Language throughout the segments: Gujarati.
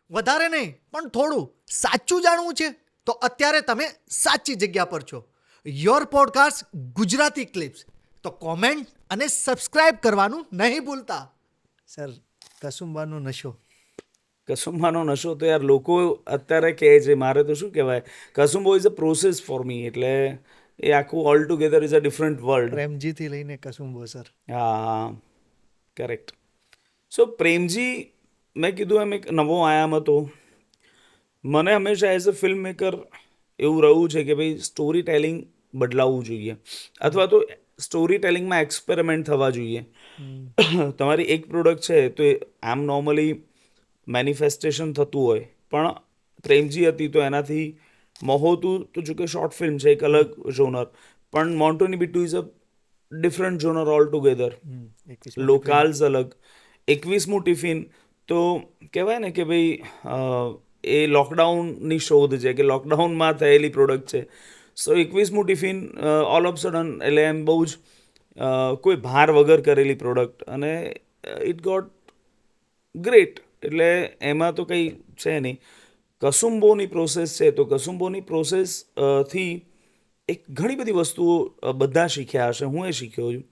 વધારે નહીં પણ થોડું સાચું જાણવું છે તો અત્યારે તમે સાચી જગ્યા પર છો. Your podcast Gujarati clips. તો કોમેન્ટ અને સબસ્ક્રાઇબ કરવાનું નહીં ભૂલતા. સર, કસુંબાનો નશો. કસુંબાનો નશો તો યાર લોકો અત્યારે કહે છે, મારે તો શું કહેવાય, Kasoombo is a process for me. એટલે એ આખું all together is a different world. પ્રેમજીથી લઈને કસુંબો સર. હા, કરેક્ટ. સો પ્રેમજી, મેં કીધું એમ એક નવો આયામ હતો. મને હંમેશા એઝ અ ફિલ્મ મેકર એવું રહ્યું છે કે ભાઈ સ્ટોરી ટેલિંગ બદલાવવું જોઈએ, અથવા તો સ્ટોરી ટેલિંગમાં એક્સપેરિમેન્ટ થવા જોઈએ. તમારી એક પ્રોડક્ટ છે તો આમ નોર્મલી મેનિફેસ્ટેશન થતું હોય, પણ પ્રેમજી હતી તો એનાથી મહોતું તો જો કે શોર્ટ ફિલ્મ છે, એક અલગ ઝોનર, પણ મોન્ટોની Bittu is a different genre all together. Locales અલગ. 21મું ટિફિન તો કહેવાય ને કે ભાઈ એ લોકડાઉનની શોધ છે, કે લોકડાઉનમાં થયેલી પ્રોડક્ટ છે. સો 21મું ટિફિન ઓલ ઓફ સડન એટલે એમ બહુ જ કોઈ ભાર વગર કરેલી પ્રોડક્ટ, અને ઇટ ગોટ ગ્રેટ. એટલે એમાં તો કંઈ છે નહીં. કસુંબોની પ્રોસેસ છે તો કસુંબોની પ્રોસેસ થી એક ઘણી બધી વસ્તુઓ બધા શીખ્યા હશે, હું એ શીખ્યો છું.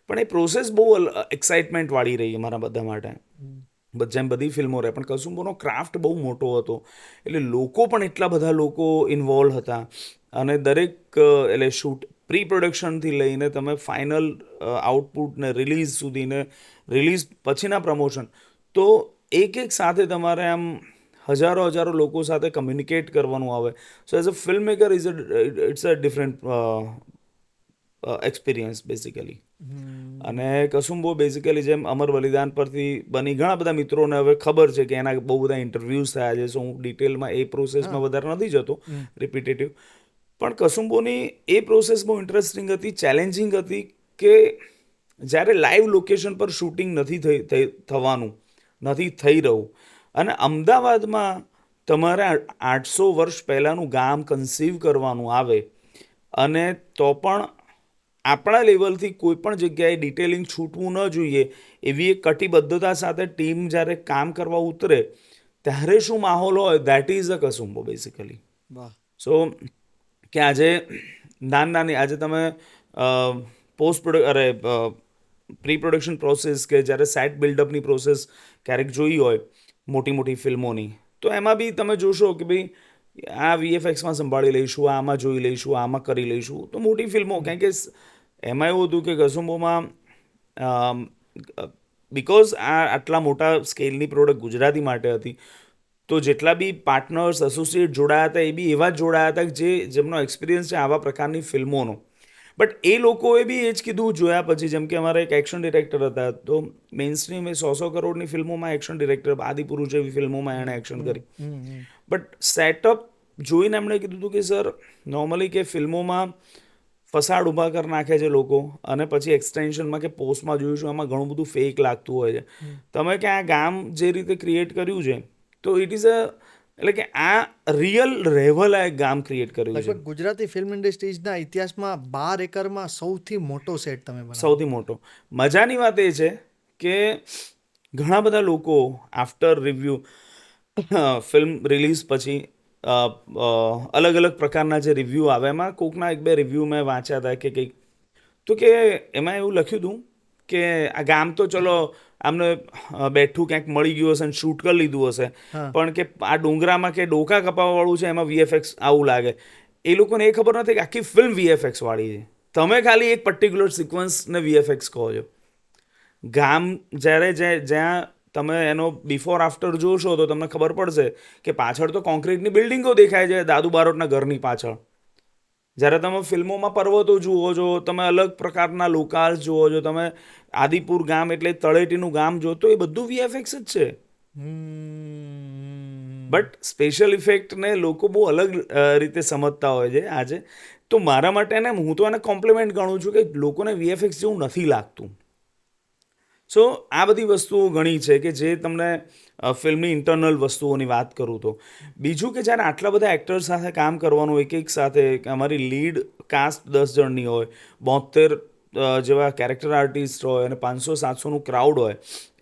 પણ એ પ્રોસેસ બહુ એક્સાઇટમેન્ટવાળી રહી અમારા બધા માટે. જેમ બધી ફિલ્મો રહે, પણ કસુંબોનો ક્રાફ્ટ બહુ મોટો હતો. એટલે લોકો પણ એટલા બધા લોકો ઇન્વોલ્વ હતા, અને દરેક એટલે શૂટ પ્રી પ્રોડક્શનથી લઈને તમે ફાઇનલ આઉટપુટને રિલીઝ સુધીને, રિલીઝ પછીના પ્રમોશન, તો એક સાથે તમારે આમ હજારો લોકો સાથે કમ્યુનિકેટ કરવાનું આવે. So as a film maker it's a different experience basically. અને કસુંબો બેઝિકલી જેમ અમર બલિદાન પરથી બની, ઘણા બધા મિત્રોને હવે ખબર છે કે એના બહુ બધા ઇન્ટરવ્યૂઝ થયા છે. સો હું ડિટેલમાં એ પ્રોસેસમાં વધારે નથી જતો, રિપીટેટિવ. પણ કસુંબોની એ પ્રોસેસ બહુ ઇન્ટરેસ્ટિંગ હતી, ચેલેન્જિંગ હતી, કે જ્યારે લાઈવ લોકેશન પર શૂટિંગ નથી થવાનું, નથી થઈ રહ્યું, અને અમદાવાદમાં તમારે 800 વર્ષ પહેલાંનું ગામ કન્સીવ કરવાનું આવે, અને તો પણ આપણા લેવલથી કોઈ પણ જગ્યાએ ડિટેલિંગ છૂટવું ન જોઈએ એવી એક કટિબદ્ધતા સાથે ટીમ જ્યારે કામ કરવા ઉતરે, ત્યારે શું માહોલ હોય, that is a Kasoombo basically. So કે આજે નાની આજે તમે પ્રી પ્રોડક્શન પ્રોસેસ, કે જ્યારે સેટ બિલ્ડઅપની પ્રોસેસ ક્યારેક જોઈ હોય મોટી ફિલ્મોની, તો એમાં બી તમે જોશો કે ભાઈ આ વીએફએક્સમાં સંભાળી લઈશું, આમાં જોઈ લઈશું, આમાં કરી લઈશું. તો મોટી ફિલ્મો, કારણ કે એમાં એવું હતું કે કસુંબોમાં બિકોઝ આ આટલા મોટા સ્કેલની પ્રોડક્ટ ગુજરાતી માટે હતી, તો જેટલા બી પાર્ટનર્સ, એસોસિએટ જોડાયા હતા, એ બી એવા જ જોડાયા હતા જેમનો એક્સપિરિયન્સ છે આવા પ્રકારની ફિલ્મોનો. બટ એ લોકોએ બી એ જ કીધું જોયા પછી, જેમ કે અમારા એક એક્શન ડિરેક્ટર હતા, તો મેઇન સ્ટ્રીમ એ 100 કરોડની ફિલ્મોમાં એક્શન ડિરેક્ટર, આદિપુરુષ જેવી ફિલ્મોમાં એણે એક્શન કરી. બટ સેટઅપ જોઈને એમણે કીધું હતું કે સર, નોર્મલી કે ફિલ્મોમાં ફસાડ ઊભા કરી નાખે છે લોકો, અને પછી એક્સટેન્શનમાં કે પોસ્ટમાં જોઈશું એમાં ઘણું બધું ફેક લાગતું હોય છે. તમે કે આ ગામ જે રીતે ક્રિએટ કર્યું છે, તો ઇટ ઇઝ એટલે કે આ રિયલ રહેવાલાયક ગામ ક્રિએટ કર્યું છે. ગુજરાતી ફિલ્મ ઇન્ડસ્ટ્રીઝના ઇતિહાસમાં 12 એકરમાં સૌથી મોટો સેટ તમે બનાવ્યો. સૌથી મોટો. મજાની વાત એ છે કે ઘણા બધા લોકો આફ્ટર રિવ્યૂ, ફિલ્મ રિલીઝ પછી અલગ પ્રકારના જે રિવ્યૂ આવે, એમાં કોકના એક બે રિવ્યૂ મેં વાંચ્યા હતા કે કંઈક, તો કે એમાં એવું લખ્યું હતું કે આ ગામ તો ચલો આમને બેઠું ક્યાંક મળી ગયું હશે અને શૂટ કરી લીધું હશે, પણ કે આ ડુંગરામાં કે ડોકા કપાવવાવાળું છે, એમાં વીએફએક્સ આવું લાગે. એ લોકોને એ ખબર નથી કે આખી ફિલ્મ વીએફએક્સ વાળી છે. તમે ખાલી એક પર્ટિક્યુલર સિક્વન્સને વીએફએક્સ કહો છો. ગામ જ્યારે જ્યાં તમે એનો બિફોર આફ્ટર જોશો તો તમને ખબર પડશે કે પાછળ તો કોન્ક્રીટની બિલ્ડિંગો દેખાય છે, દાદુ બારોટના ઘરની પાછળ. જ્યારે તમે ફિલ્મોમાં પર્વતો જુઓ છો, તમે અલગ પ્રકારના લોકાલ્સ જુઓ છો, તમે આદિપુર ગામ એટલે તળેટીનું ગામ જો, તો એ બધું વીએફએક્સ જ છે. બટ સ્પેશિયલ ઇફેક્ટને લોકો બહુ અલગ રીતે સમજતા હોય છે આજે. તો મારા માટે ને હું તો આને કોમ્પ્લિમેન્ટ ગણું છું કે લોકોને વીએફએક્સ જેવું નથી લાગતું. સો આ બધી વસ્તુઓ ઘણી છે કે જે તમને ફિલ્મની ઇન્ટરનલ વસ્તુઓની વાત કરું તો. બીજું કે જ્યારે આટલા બધા એક્ટર્સ સાથે કામ કરવાનું એક સાથે, કે અમારી લીડ કાસ્ટ 10 જણની હોય, 72 જેવા કેરેક્ટર આર્ટિસ્ટ હોય અને 500-700નું ક્રાઉડ હોય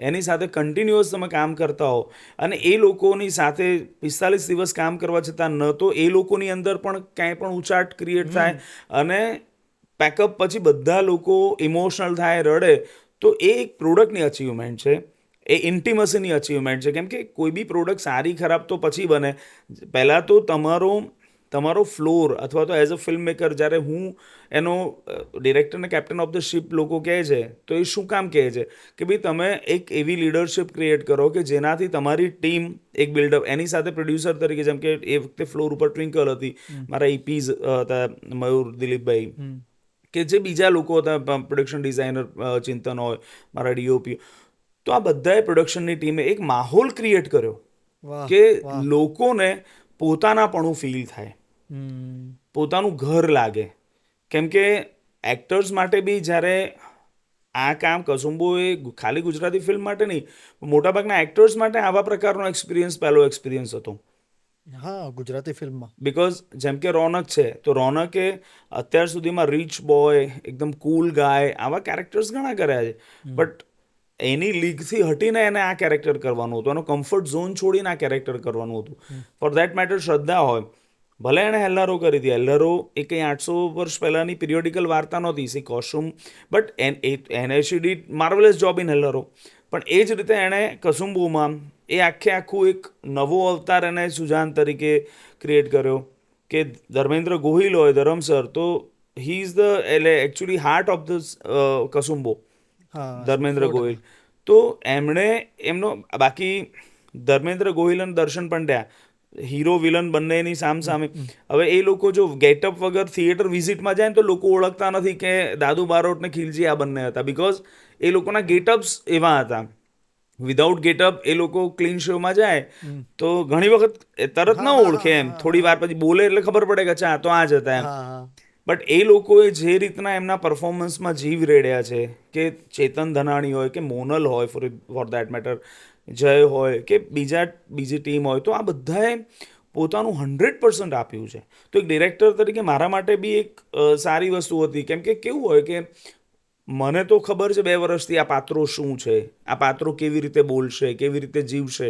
એની સાથે કન્ટિન્યુઅસ તમે કામ કરતા હો અને એ લોકોની સાથે 45 દિવસ કામ કરવા છતાં ન તો એ લોકોની અંદર પણ ક્યાંય પણ ઉચાટ ક્રિએટ થાય અને પેકઅપ પછી બધા લોકો ઇમોશનલ થાય રડે તો એ એક પ્રોડક્ટની અચીવમેન્ટ છે, એ ઇન્ટિમસીની અચીવમેન્ટ છે. કેમ કે કોઈ બી પ્રોડક્ટ સારી ખરાબ તો પછી બને. પહેલાં તો તમારો ફ્લોર અથવા તો એઝ અ ફિલ્મ મેકર જ્યારે હું એનો ડિરેક્ટરને કેપ્ટન ઓફ ધ શિપ લોકો કહે છે તો એ શું કામ કહે છે કે ભાઈ તમે એક એવી લીડરશિપ ક્રિએટ કરો કે જેનાથી તમારી ટીમ એક બિલ્ડઅપ, એની સાથે પ્રોડ્યુસર તરીકે જેમ કે એ વખતે ફ્લોર ઉપર ટ્વિંકલ હતી, મારા ઇપીઝ હતા મયુર દિલીપભાઈ, કે જે બીજા લોકો હતા પ્રોડક્શન ડિઝાઇનર ચિંતન હોય, મારા ડીઓપી, તો આ બધાએ પ્રોડક્શનની ટીમે એક માહોલ ક્રિએટ કર્યો કે લોકોને પોતાનાપણું ફીલ થાય, પોતાનું ઘર લાગે. કેમ કે એક્ટર્સ માટે બી જ્યારે આ કામ કસુંબો એ ખાલી ગુજરાતી ફિલ્મ માટે નહીં, મોટાભાગના એક્ટર્સ માટે આવા પ્રકારનો પહેલો એક્સપિરિયન્સ હતો. હા, ગુજરાતી ફિલ્મમાં. બિકોઝ જેમ કે રોનક છે તો રોનકે અત્યાર સુધીમાં રીચ બોય, એકદમ કૂલ ગાય, આવા કેરેક્ટર્સ ઘણા કર્યા છે, બટ એની લીગથી હટીને એને આ કેરેક્ટર કરવાનું હતું, એનો કમ્ફર્ટ ઝોન છોડીને આ કેરેક્ટર કરવાનું હતું. ફોર દેટ મેટર શ્રદ્ધા હોય, ભલે એણે હેલ્લારો કરી હતી, હેલ્લારો એ કંઈ 800 વર્ષ પહેલાંની પિરિયોડિકલ વાર્તા નહોતી, સી કોસ્ટ્યુમ, બટ એને she did marvellous job in Hellaro. પણ એ જ રીતે એણે કસુંબોમાં એ આખું એક નવો અવતાર એને સુજાન તરીકે ક્રિએટ કર્યો કે ધર્મેન્દ્ર ગોહિલ હોય ધરમ સર, તો he is the actually heart of the કસુંબો, ધર્મેન્દ્ર ગોહિલ. તો એમનો બાકી ધર્મેન્દ્ર ગોહિલ અને દર્શન પંડ્યા હીરો વિલન બંનેની સામસામે. હવે એ લોકો જો ગેટઅપ વગર થિયેટર વિઝિટમાં જાય ને તો લોકો ઓળખતા નથી કે દાદુ બારોટ ને ખિલજી આ બંને હતા, બિકોઝ એ લોકોના ગેટઅપ્સ એવા હતા. વિધાઉટ ગેટઅપ એ લોકો ક્લીન શોમાં જાય તો ઘણી વખત તરત ન ઓળખે, એમ થોડી વાર પછી બોલે એટલે ખબર પડે કે અચ્છા તો આ જ હતા એમ. બટ એ લોકોએ જે રીતના એમના પરફોર્મન્સમાં જીવ રેડ્યા છે, કે ચેતન ધનાણી હોય કે મોનલ હોય, ફોર દેટ મેટર જય હોય કે બીજી ટીમ હોય, તો આ બધાએ પોતાનું 100% આપ્યું છે. તો એક ડિરેક્ટર તરીકે મારા માટે બી એક સારી વસ્તુ હતી. કેમ કે કેવું હોય કે મને તો ખબર છે 2 વર્ષથી આ પાત્રો શું છે, આ પાત્રો કેવી રીતે બોલશે, કેવી રીતે જીવશે,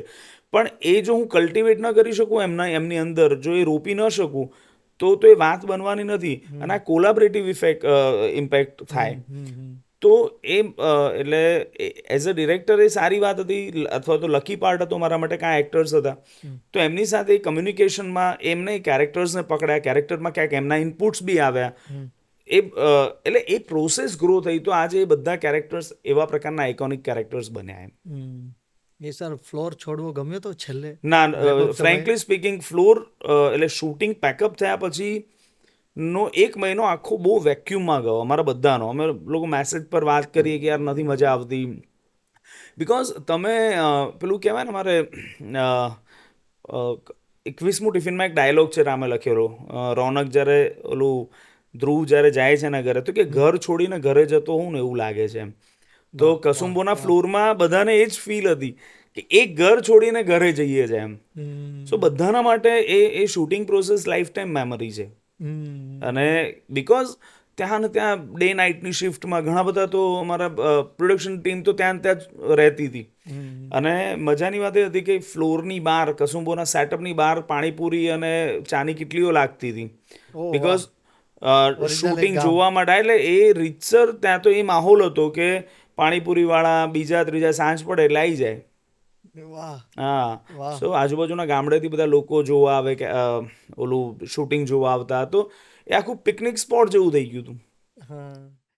પણ એ જો હું કલ્ટિવેટ ન કરી શકું એમની અંદર, જો એ રોપી ન શકું તો એ વાત બનવાની નથી અને આ કોલાબરેટિવ ઇમ્પેક્ટ થાય. તો એ એટલે એઝ અ ડિરેક્ટર એ સારી વાત હતી, અથવા તો લકી પાર્ટ હતો મારા માટે કાં એક્ટર્સ હતા તો એમની સાથે કમ્યુનિકેશનમાં એમને કેરેક્ટર્સને પકડ્યા, કેરેક્ટરમાં ક્યાંક એમના ઇનપુટ્સ બી આવ્યા, એટલે એ પ્રોસેસ ગ્રો થઈ. તો આજે એ બધા કેરેક્ટર્સ એવા પ્રકારના આઇકોનિક કેરેક્ટર્સ બન્યા એમ. એ સર ફ્લોર છોડવો ગમ્યો તો છેલ્લે? ના, ફ્રેન્કલી સ્પીકિંગ ફ્લોર એટલે શૂટિંગ પેકઅપ થયા પછી નો 1 મહિનો આખો બહુ વેક્યુમમાં ગયો અમારા બધાનો. અમે લોકો મેસેજ પર વાત કરીએ કે યાર નથી મજા આવતી, બિકોઝ તમે પેલું કહેવાય ને, મારે 21મું ટિફિનમાં એક ડાયલોગ છે રામે લખેલો, રોનક જ્યારે ઓલું ધ્રુવ જ્યારે જાય છે ને ઘરે, તો કે ઘર છોડીને ઘરે જતો હું ને એવું લાગે છે એમ. તો કસુંબોના ફ્લોરમાં બધાને એ જ ફીલ હતી કે એક ઘર છોડીને ઘરે જઈએ છે એમ. સો બધાના માટે એ shooting process lifetime memory છે. અને બિકોઝ ત્યાં ને ત્યાં ડે નાઇટની શિફ્ટમાં ઘણા બધા તો અમારા પ્રોડક્શન ટીમ તો ત્યાં જ રહેતી હતી. અને મજાની વાત એ હતી કે ફ્લોરની બહાર, કસુંબોના સેટઅપની બહાર પાણીપુરી અને ચાની કિટલીઓ લાગતી હતી, બિકોઝ શૂટિંગ જોવા માટે. એટલે એ રીતસર ત્યાં તો એ માહોલ હતો કે પાણીપુરીવાળા બીજા ત્રીજા સાંજ પડે એટલે આવી જાય. હા, સો આજુબાજુના ગામડેથી બધા લોકો જોવા આવે કે ઓલું શૂટિંગ જોવા આવતા, તો એ આખું પિકનિક સ્પોટ જેવું થઈ ગયું હતું.